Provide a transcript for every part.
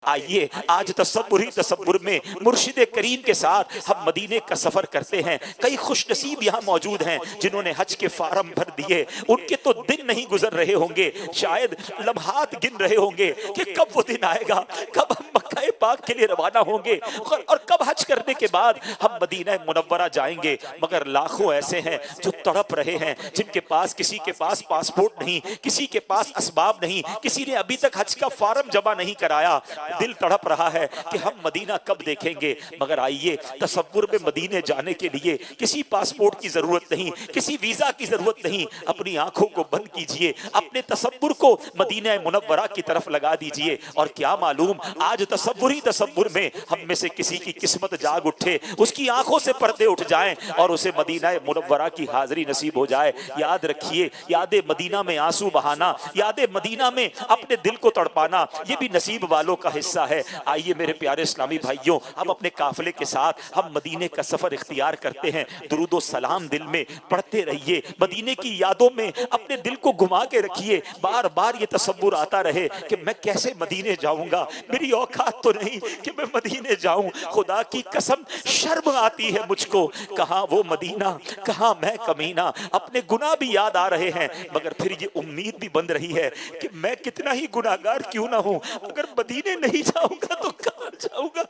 آئیے آج تصوری تصور میں مرشد کریم کے ساتھ ہم مدینے کا سفر کرتے ہیں. کئی خوش نصیب یہاں موجود ہیں جنہوں نے حج کے فارم بھر دیے. ان کے تو دن نہیں گزر رہے ہوں گے, شاید لمحات گن رہے ہوں گے کہ کب وہ دن آئے گا, کب ہم مکہ پاک کے لیے روانہ ہوں گے اور کب حج کرنے کے بعد ہم مدینہ منورہ جائیں گے. مگر لاکھوں ایسے ہیں جو تڑپ رہے ہیں, جن کے پاس کسی کے پاس پاسپورٹ نہیں, کسی کے پاس اسباب نہیں, کسی نے ابھی تک حج کا فارم جمع نہیں کرایا. دل تڑپ رہا ہے کہ ہم مدینہ کب دیکھیں گے. مگر آئیے تصور میں مدینے جانے کے لیے کسی پاسپورٹ کی ضرورت نہیں, کسی ویزا کی ضرورت نہیں. اپنی آنکھوں کو بند کیجئے, اپنے تصور کو مدینہ منورہ کی طرف لگا دیجئے, اور کیا معلوم آج تصوری تصور میں ہم میں سے کسی کی قسمت جاگ اٹھے, اس کی آنکھوں سے پردے اٹھ جائیں اور اسے مدینہ منورہ کی حاضری نصیب ہو جائے. یاد رکھیے, یاد مدینہ میں آنسو بہانا, یاد مدینہ میں اپنے دل کو تڑپانا, یہ بھی نصیب والوں کا حصہ ہے. آئیے میرے پیارے اسلامی بھائیوں, اب اپنے قافلے کے ساتھ ہم مدینے کا سفر اختیار کرتے ہیں. درود و سلام دل میں پڑھتے رہیے, مدینے کی یادوں میں اپنے دل کو گھما کے رکھیے. بار بار یہ تصور آتا رہے کہ میں کیسے مدینے جاؤں گا, میری اوقات تو نہیں کہ میں مدینے جاؤں. خدا کی قسم شرم آتی ہے مجھ کو, کہاں وہ مدینہ, کہاں میں کمینہ. اپنے گناہ بھی یاد آ رہے ہیں, مگر پھر یہ امید بھی بن رہی ہے کہ میں کتنا ہی گناہگار کیوں نہ ہوں, اگر مدینے نہیں جاؤں گا تو کہاں جاؤں گا.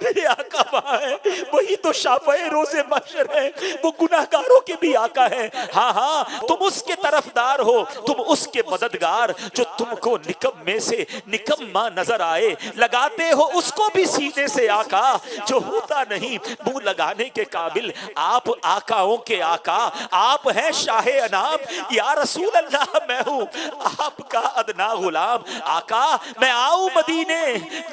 میرے آقا وہاں ہے, وہی تو شافعِ روز محشر ہے, وہ گناہگاروں کے بھی آقا ہے. ہاں ہاں, تم اس کے طرفدار ہو, تم اس کے مددگار جو تم کو نکم میں سے نکما نظر آئے. لگاتے ہو اس کو بھی سینے سے آقا جو ہوتا نہیں منہ لگانے کے قابل. آپ آقاؤں کے آقا, آپ ہیں شاہ انام. یا رسول اللہ میں ہوں آپ کا ادنا غلام. آقا میں آؤں مدینے,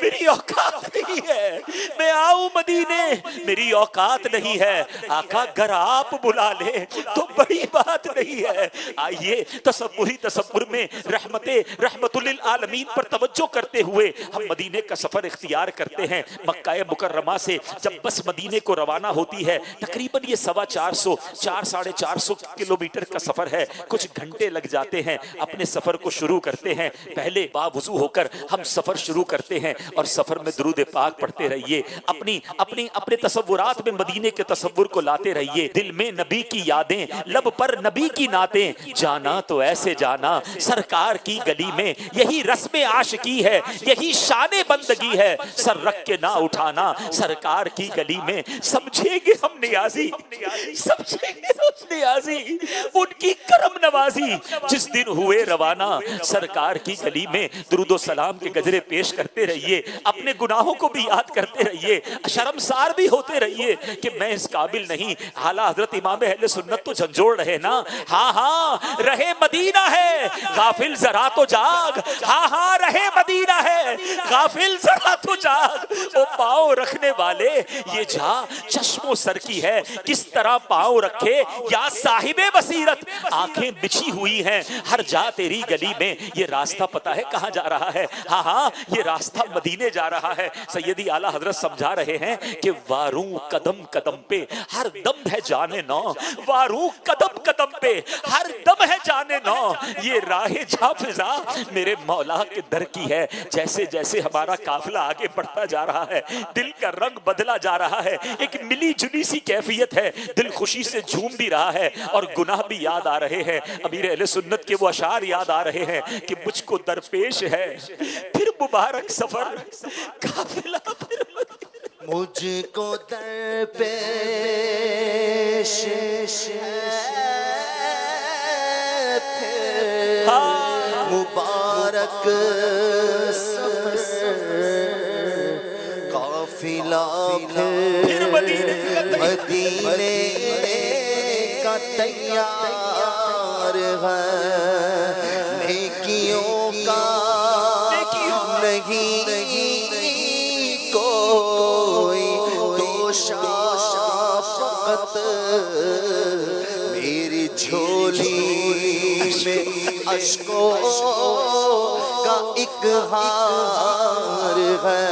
میری اوقات نہیں ہے, میں آؤں مدینے, میری اوقات نہیں ہے. آقا گر آپ بلا لے تو بڑی بات نہیں ہے. آئیے تصوری تصور میں رحمت للعالمین پر توجہ کرتے ہوئے ہم مدینے کا سفر اختیار کرتے ہیں. مکہ مکرمہ سے جب بس مدینے کو روانہ ہوتی ہے, تقریباً یہ 450 کلومیٹر کا سفر ہے. کچھ گھنٹے لگ جاتے ہیں. اپنے سفر کو شروع کرتے ہیں. پہلے باوضو ہو کر ہم سفر شروع کرتے ہیں اور سفر میں درود پاک پڑھتے رہیے. اپنے تصورات میں مدینے کے تصور کو لاتے رہیے. دل میں نبی کی یادیں, لب پر نبی کی نعتیں. جانا تو ایسے جانا سرکار کی گلی میں, یہی رسم عاشقی ہے, یہی شان بندگی ہے. سر رکھ کے نہ اٹھانا سرکار کی گلی میں. سمجھیں گے ہم نیازی, سمجھیں گے ہم نیازی ان کی کرم نوازی. جس دن ہوئے روانہ سرکار کی گلی میں, درود و سلام کے گجرے پیش کرتے رہیے. اپنے گناہوں کو بھی یاد کرتے رہیے, شرمسار بھی ہوتے رہیے کہ میں اس قابل نہیں. اعلیٰ حضرت امام اہل سنت تو جھنجھوڑ رہے نا, ہاں ہاں رہے مدینہ ہے غافل ذرا تو جاگ. ہاں ہاں رہے مدینہ ہے غافل ذرا تو جاگ. او پاؤں رکھنے والے یہ جا چشم و سر کی ہے, کس طرح پاؤں رکھے یا صاحب بصیرت. آنکھیں بچھی ہوئی ہیں ہر جا تیری گلی میں. یہ راستہ پتہ ہے کہاں جا رہا ہے؟ ہاں ہاں یہ راستہ مدینے جا رہا ہے. سیدی اعلیٰ حضرت سمجھا رہے ہیں کہ واروں قدم قدم پہ ہر دم ہے جانے نو. واروں قدم قدم پہ ہر دم ہے جانے نو. یہ راہ جا فضا میرے مولا کے در کی ہے. جیسے جیسے ہمارا قافلہ آگے بڑھتا جا رہا ہے, دل کا رنگ بدلا جا رہا ہے. ایک ملی جلی سی کیفیت ہے, دل خوشی سے جھوم بھی رہا ہے اور گناہ بھی یاد آ رہے ہیں. امیر اہل سنت کے وہ اشعار یاد آ رہے ہیں کہ مجھ کو درپیش ہے پھر مبارک سفر قافلہ پھر مجھ کو درپیش پھر مبارک سفر قافلہ پھر مدینے کا تیار ہے. نیکیوں کا نہیں کوئی توشا فقط میری جھولی میں اشکوں کا ایک ہار ہے.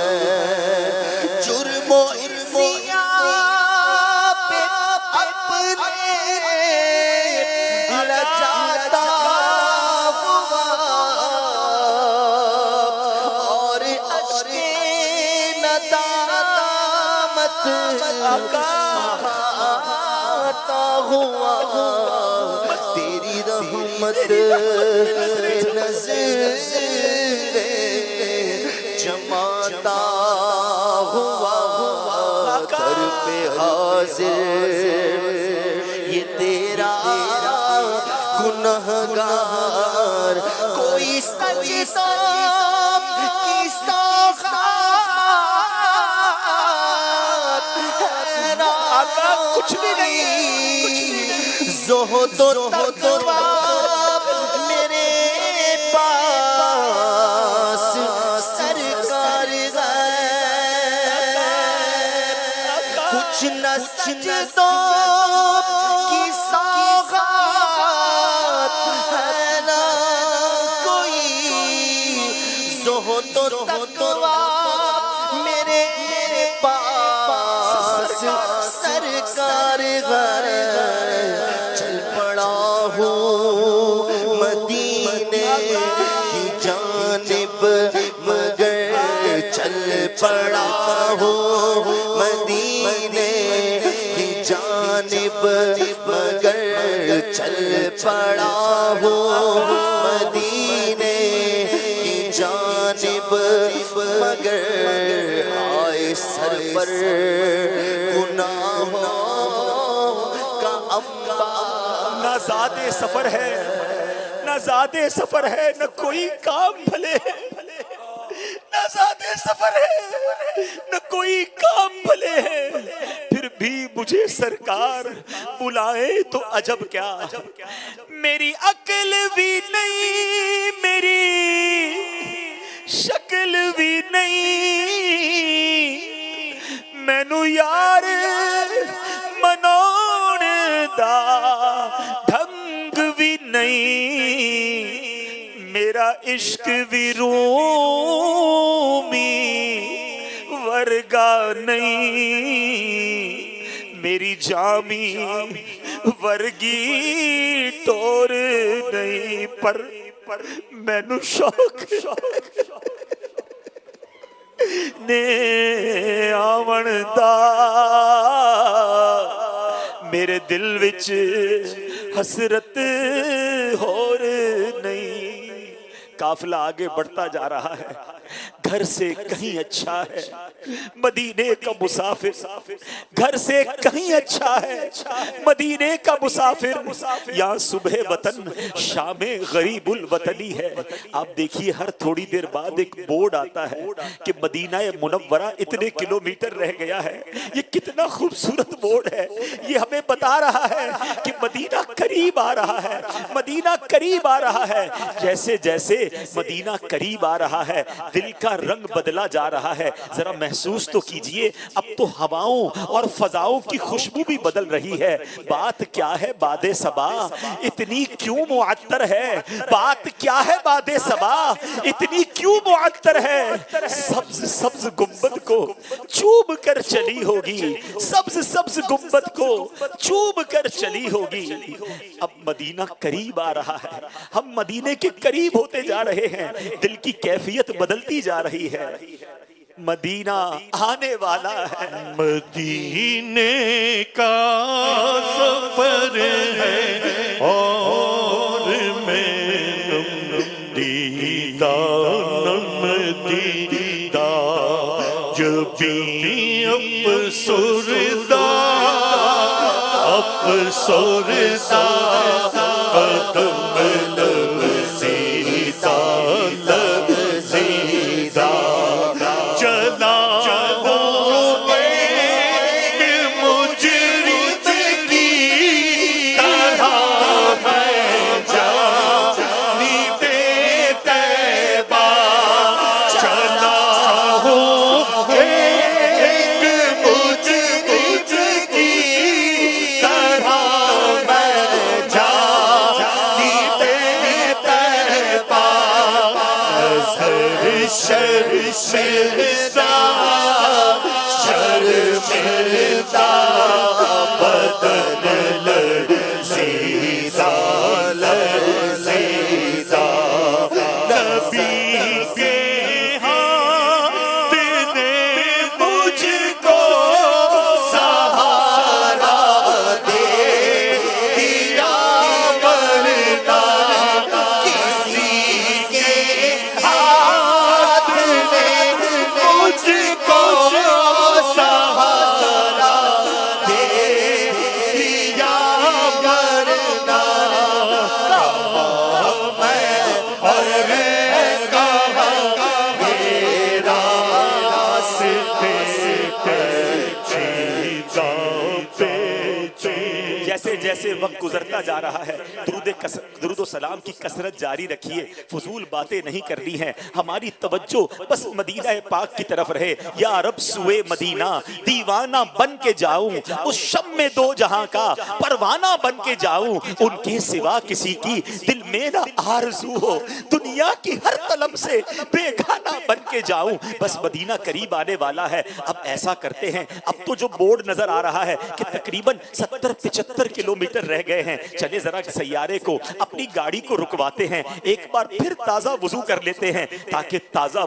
جرم و آتا ہوا تیری رحمت نظر جماتا ہوا در پہ حاضر یہ تیرا گنہگار کوئی سجدہ کی ساخت آقا کچھ بھی نہیں، زہد و تقویٰ میرے پاس سرکار کچھ نہ سجدوں کی سوغات ہے نہ کوئی زہد و تقویٰ میرے پاس سرکار چل پڑا ہوں مدینے کی جانب مگر چل پڑا ہوں مدینے کی جانب مگر چل پڑا ہوں مدینے کی جانب مگر آئے سر پر گناہوں کا انبار نہ زادِ سفر ہے، نہ زادِ سفر ہے، نہ کوئی کام بھلے ہے، نہ زادِ سفر ہے، نہ کوئی کام بھلے ہے، پھر بھی مجھے سرکار بلائے تو عجب کیا، میری عقل بھی نہیں، میری شکل بھی نہیں، مینو یار مناؤن دا ڈھنگ بھی نہیں، میرا عشق بھی رومی ورگا نہیں، میری جامی ورگی ٹور نہیں، پر مینو شوق نے آون دا میرے دل وچ حسرت ہور نہیں۔ قافلہ آگے بڑھتا جا رہا ہے، گھر سے کہیں اچھا ہے مدینے کا مسافر، گھر سے کہیں اچھا ہے مدینے کا مسافر، یہاں صبح وطن شام غریب الوطنی ہے۔ آپ دیکھیے ہر تھوڑی دیر بعد ایک بورڈ آتا ہے کہ مدینہ منورہ اتنے کلومیٹر رہ گیا ہے۔ یہ کتنا خوبصورت بورڈ ہے، یہ ہمیں بتا رہا ہے کہ مدینہ قریب آ رہا ہے، مدینہ قریب آ رہا ہے۔ جیسے جیسے مدینہ قریب آ رہا ہے دل کا رنگ بدلا جا رہا ہے، ذرا محسوس تو کیجئے، اب تو ہواؤں اور فضاؤں کی خوشبو بھی بدل رہی ہے۔ بات کیا ہے باد صبا اتنی کیوں معطر ہے، بات کیا ہے باد صبا اتنی کیوں معطر ہے، سبز سبز گنبد کو چوب کر چلی ہوگی، سبز سبز گنبد کو چوب کر چلی ہوگی۔ اب مدینہ قریب آ رہا ہے، ہم مدینے کے قریب ہوتے جا رہے ہیں، دل کی کیفیت بدلتی جا رہی ہے، مدینہ آنے والا ہے۔ مدینے کا سفر ہے اور میں دیدہ جب بھی افسردہ قدم لرزیدہ لرزیدہ چلا ہوں ایک مجرد کی طرح میں جانب طیبہ، چلا ہوں ایک مجرد کی طرح میں جانب طیبہ، شرمندہ شرمندہ بدن لرزیدہ لرزیدہ، نبی کے ہاتھ نے مجھ کو جیسے جیسے وقت گزرتا جا رہا ہے درود و سلام کی کثرت جاری رکھیے، فضول باتیں نہیں کرنی ہیں، ہماری توجہ بس مدینہ پاک کی طرف رہے۔ یا رب سوئے مدینہ دیوانہ بن کے جاؤں، اس شم میں دو جہاں کا پروانہ بن کے جاؤں، ان کے سوا کسی کی دل میں نہ آرزو ہو، دنیا کی ہر طلب سے بیگانہ بن کے جاؤں، بس مدینہ قریب آنے والا ہے۔ اب ایسا کرتے ہیں، اب تو جو بورڈ نظر آ رہا ہے کہ تقریباً 70-75 کلومیٹر رہ گئے ہیں، چلے ذرا سیارے کو اپنی گاڑی کو رکواتے ہیں، ایک بار پھر تازہ وضو کر لیتے ہیں تاکہ تازہ با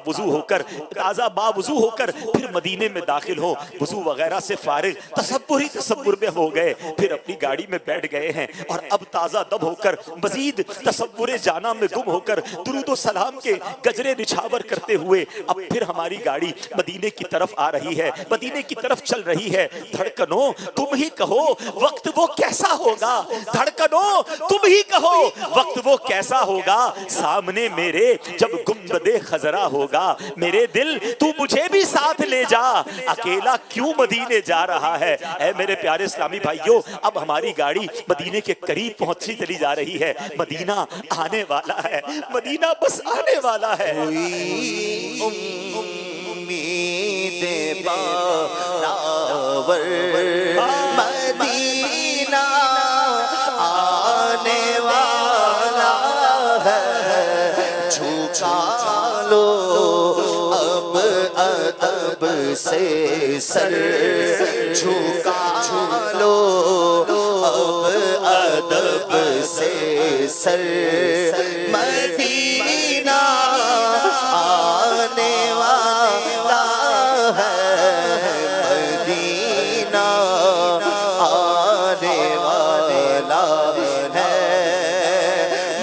وضو ہو کر پھر مدینے میں داخل ہو۔ وضو وغیرہ سے فارغ تصور میں ہو گئے، پھر اپنی گاڑی میں بیٹھ گئے ہیں اور اب تازہ دم ہو کر مزید تصور جانا میں گم ہو کر درود و سلام کے گجرے نچھاور کرتے ہوئے اب پھر ہماری گاڑی مدینے کی طرف آ رہی ہے، مدینے کی طرف چل رہی ہے۔ دھڑکنوں تم ہی کہو وقت وہ کیسا ہوگا، دھڑکنوں تم ہی کہو وقت وہ کیسا ہوگا، سامنے میرے جب گنبد خضرا ہوگا، میرے دل تو مجھے بھی ساتھ لے جا، اکیلا کیوں مدینے جا رہا ہے۔ اے میرے پیارے اسلامی بھائیوں، اب ہماری گاڑی مدینے کے قریب پہنچی چلی جا رہی ہے، مدینہ آنے والا ہے، مدینہ بس آنے والا ہے۔ امید بارآور مدینہ آنے والا ہے، جھکا لو اب ادب سے سر، جھکا لو اب ادب سے سر، مدینہ آنے والا ہے، مدینہ آنے والا ہے،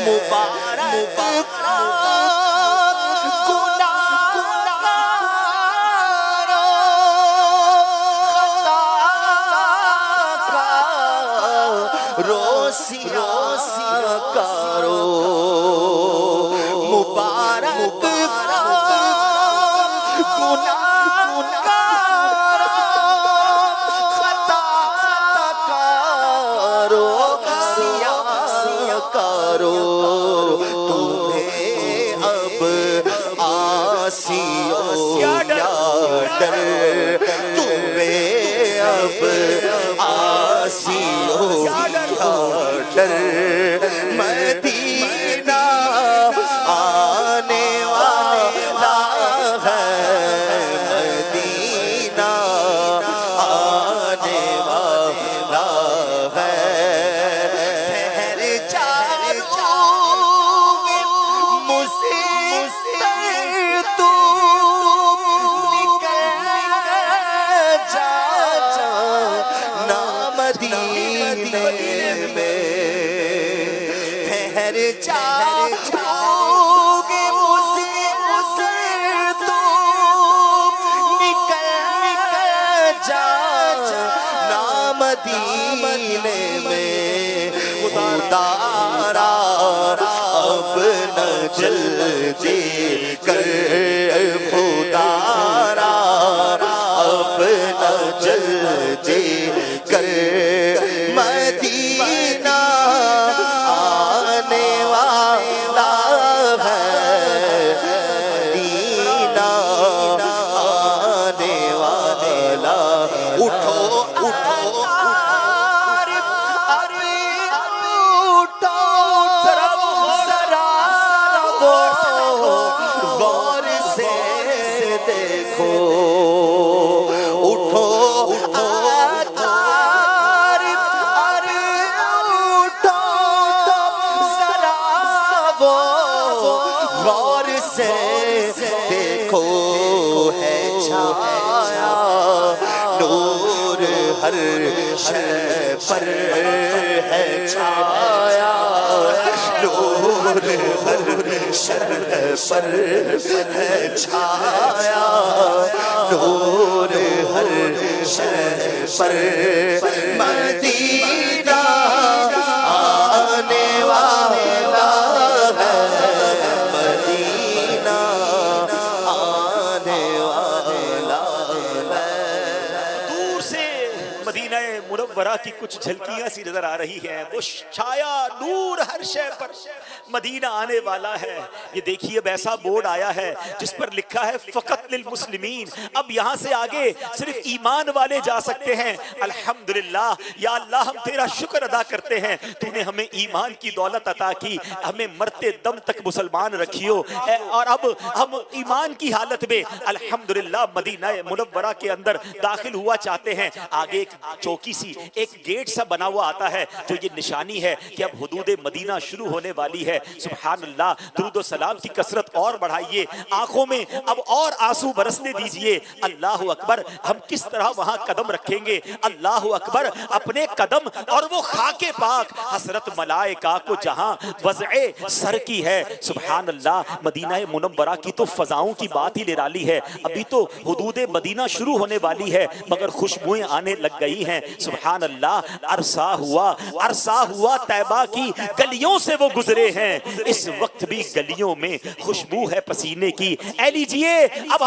مبارک روسیا کارو، مبارک گناہگارو، خطا کارو، سیاہ کارو، تمہیں اب آسیوں کیا ڈر، تمہیں اب آسیوں ڈر، مدینہ آنے والا ہے، مدینہ آنے والا ہے، ٹھہر جا مجھے تو نکل جا نا مدینے میں، ٹھہر جا مدینے میں، خدارا اب نہ جلدی کر، خدارا اب نہ جلدی کر، مدینہ آنے والا ہے، مدینہ آنے والا، اٹھو دیکھو ہے چھایا نور ہر شے پر ہے چھایا، نور ہر شے پر ہے چھایا، نور ہر شے پر، مدینہ آنے والا ہے، مدینہ آنے والا ہے۔ دور سے مدینہ منورہ کی کچھ جھلکیاں سی نظر آ رہی ہیں، وہ چھایا نور ہر شے پر مدینہ آنے والا ہے۔ یہ دیکھیے اب ایسا بورڈ آیا ہے جس پر لکھا ہے فقط للمسلمین، اب یہاں سے آگے صرف ایمان والے جا سکتے ہیں۔ الحمدللہ، یا اللہ ہم تیرا شکر ادا کرتے ہیں، تو نے ہمیں ایمان کی دولت عطا کی، ہمیں مرتے دم تک مسلمان رکھیو، اور اب ہم ایمان کی حالت میں الحمدللہ مدینہ منورہ کے اندر داخل ہوا چاہتے ہیں۔ آگے ایک چوکی سی، ایک گیٹ سا بنا ہوا آتا ہے جو یہ نشانی ہے کہ اب حدود مدینہ شروع ہونے والی ہے۔ سبحان اللہ، درود و سلام کی کثرت اور بڑھائیے، آنکھوں میں اب اور آنسو برسنے دیجئے۔ اللہ اکبر، ہم کس طرح وہاں قدم رکھیں گے؟ اللہ اکبر، اپنے قدم اور وہ خاک پاک حسرت ملائکہ کو جہاں وضع سر کی ہے۔ سبحان اللہ، مدینہ منورہ کی تو فضاؤں کی بات ہی نرالی ہے، ابھی تو حدود مدینہ شروع ہونے والی ہے مگر خوشبوئیں آنے لگ گئی ہیں۔ سبحان اللہ، عرصہ ہوا طیبہ کی گلیوں سے وہ گزرے ہیں، اس وقت بھی گلیوں میں خوشبو ہے پسینے کی۔ اے لیجئے، اب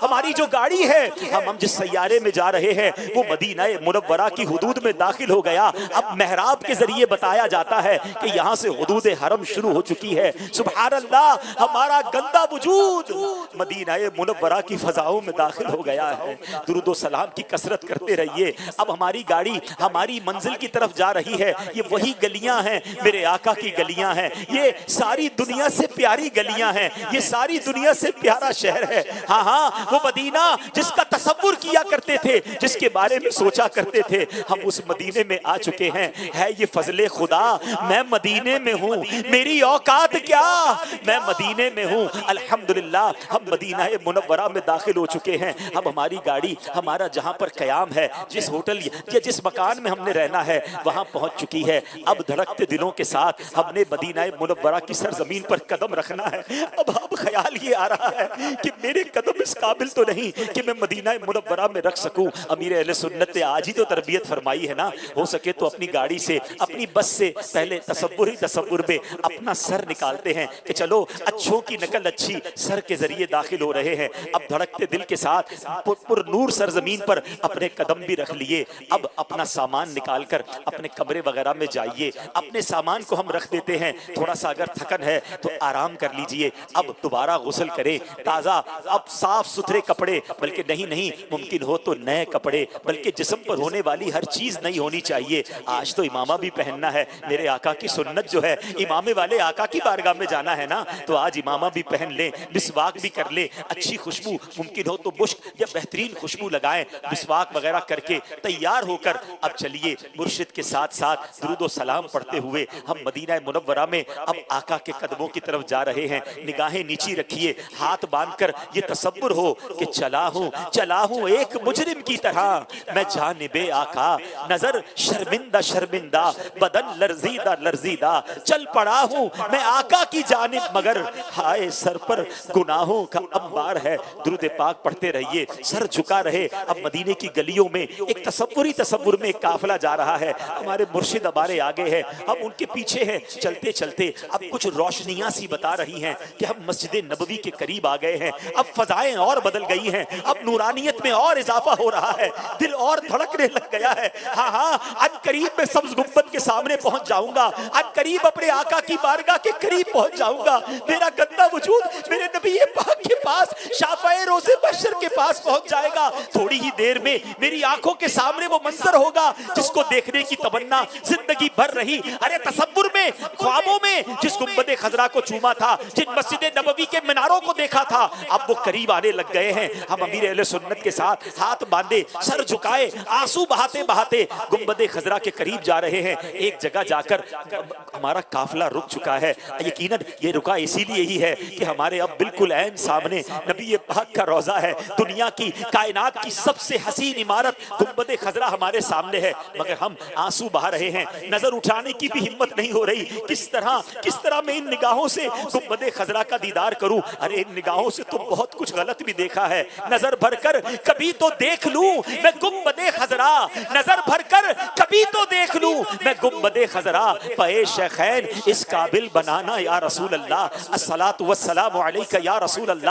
ہماری جو گاڑی ہے، ہم جس سیارے میں جا رہے ہیں وہ مدینہ منورہ کی حدود میں داخل ہو گیا۔ اب محراب کے ذریعے بتایا جاتا ہے کہ یہاں سے حدود حرم شروع ہو چکی ہے۔ سبحان اللہ، ہمارا گندا وجود مدینہ منورہ کی فضاؤں میں داخل ہو گیا ہے۔ درود و سلام کی کثرت کرتے رہیے۔ اب ہماری گاڑی ہماری منزل کی طرف جا رہی ہے۔ یہ وہی گلیاں ہیں، میرے آقا کی گلیاں ہیں، یہ ساری دنیا سے پیاری گلیاں ہیں، یہ ساری دنیا سے پیارا شہر ہے۔ ہاں ہاں، وہ مدینہ جس کا تصور کیا کرتے تھے، جس کے بارے میں سوچا کرتے تھے، ہم اس مدینے میں آ چکے ہیں۔ ہے یہ فضل خدا، میں مدینے میں ہوں، میری اوقات کیا، میں مدینے میں ہوں۔ الحمدللہ، ہم مدینہ منورہ میں داخل ہو چکے ہیں۔ اب ہماری گاڑی ہمارا جہاں پر قیام ہے، جس ہوٹل یا جس مکان میں ہم نے رہنا ہے وہاں پہنچ چکی ہے۔ اب دھڑکتے دلوں کے ساتھ ہم نے مدینہ منورہ کی سرزمین پر قدم رکھنا ہے۔ اب خیال یہ آ رہا ہے کہ میرے قدم اس قابل تو نہیں کہ میں مدینہ منورہ میں رکھ سکوں۔ امیر اہل سنت نے آج ہی تو تربیت فرمائی ہے نا، ہو سکے تو اپنی گاڑی سے، اپنی بس سے پہلے تصور میں اپنا سر نکالتے ہیں کہ چلو اچھوں کی نقل اچھی سر کے ذریعے داخل ہو رہے ہیں۔ اب دھڑکتے دل کے ساتھ پر نور سرزمین پر اپنے قدم بھی رکھ لیے۔ اب اپنا سامان نکال کر اپنے کمرے وغیرہ میں جائیے، اپنے سامان کو ہم رکھ دیتے ہیں، تھوڑا سا اگر تھکن ہے تو آرام کر لیجئے۔ اب دوبارہ غسل کریں، تازہ اب صاف ستھرے کپڑے، بلکہ نہیں ممکن ہو تو نئے کپڑے، بلکہ جسم پر ہونے والی ہر چیز نئی ہونی چاہیے۔ آج تو امامہ بھی پہننا ہے، میرے آقا کی سنت جو ہے امامے والے آقا کی بارگاہ میں جانا ہے نا، تو آج امامہ بھی پہن لیں، مسواک بھی کر لیں، اچھی خوشبو ممکن ہو تو مشک یا بہترین خوشبو لگائیں، مسواک وغیرہ کر کے تیار ہو کر اب چلیے مرشد کے ساتھ ساتھ درود و سلام پڑھتے ہوئے ہم مدینہ منورہ میں اب آقا کے قدموں کی طرف جا رہے ہیں۔ نگاہیں نیچی رکھیے، ہاتھ باندھ کر یہ تصور ہو کہ چلا ہوں ایک مجرم کی طرح میں جانب آقا، نظر شرمندہ بدن لرزیدہ چل پڑا ہوں میں آقا کی جانب، مگر ہائے سر پر گناہوں کا انبار ہے۔ درود پاک پڑھتے رہیے، سر جھکا رہے۔ اب مدینے کی گلیوں میں ایک تصور میں ایک قافلہ جا رہا ہے، ہمارے مرشد ہمارے آگے ہیں، ہم ان کے پیچھے ہیں۔ چلتے اب کچھ روشنیاں سی بتا رہی ہیں کہ ہم مسجد نبوی کے قریب آ گئے ہیں۔ اب فضائیں اور بدل گئی ہیں، اب نورانیت میں اور اضافہ ہو رہا ہے، دل اور دھڑکنے لگ گیا ہے۔ ہاں اب قریب میں سبز گنبد کے سامنے پہنچ جاؤں گا، اب قریب اپنے آقا کی بارگاہ کے قریب پہنچ جاؤں گا۔ میرا گندا وجود میرے نبی پاک کے پاس، شافعِ روزے بشر کے پاس پہنچ جائے گا۔ تھوڑی ہی دیر میں میری آنکھوں کے سامنے وہ منظر ہوگا جس کو دیکھنے کی تمنا زندگی بھر رہی۔ ارے تصور میں، خوابوں میں جس گنبد خضرا کو چوما تھا، جن مسجد نبوی کے میناروں کو دیکھا تھا، اب وہ قریب آنے لگ گئے ہیں۔ ہم امیر اہل سنت کے ساتھ ہاتھ باندھے، سر جھکائے، آنسو بہاتے گنبد خضرا کے قریب جا رہے ہیں۔ ایک جگہ جا کر ہمارا قافلہ رک چکا ہے، یقیناً یہ رکا اسی لیے ہی ہے کہ ہمارے اب بالکل عین سامنے نبی پاک کا روضہ ہے۔ دنیا کی، کائنات کی سب سے حسین عمارت گنبد خضرا ہمارے سامنے ہے، مگر ہم آنسو بہا رہے ہیں، نظر اٹھانے کی بھی ہمت نہیں ہو رہی۔ کس طرح میں ان نگاہوں سے گنبد خضرا کا دیدار کروں؟ ارے ان نگاہوں سے تو بہت کچھ غلط بھی دیکھا ہے۔ نظر بھر کر کبھی تو دیکھ لوں میں گنبد خضرا، نظر بھر کر کبھی تو دیکھ لوں میں گنبد خضرا، پائے شیخین اس قابل بنانا یا رسول اللہ، الصلاۃ والسلام علیک یا رسول اللہ۔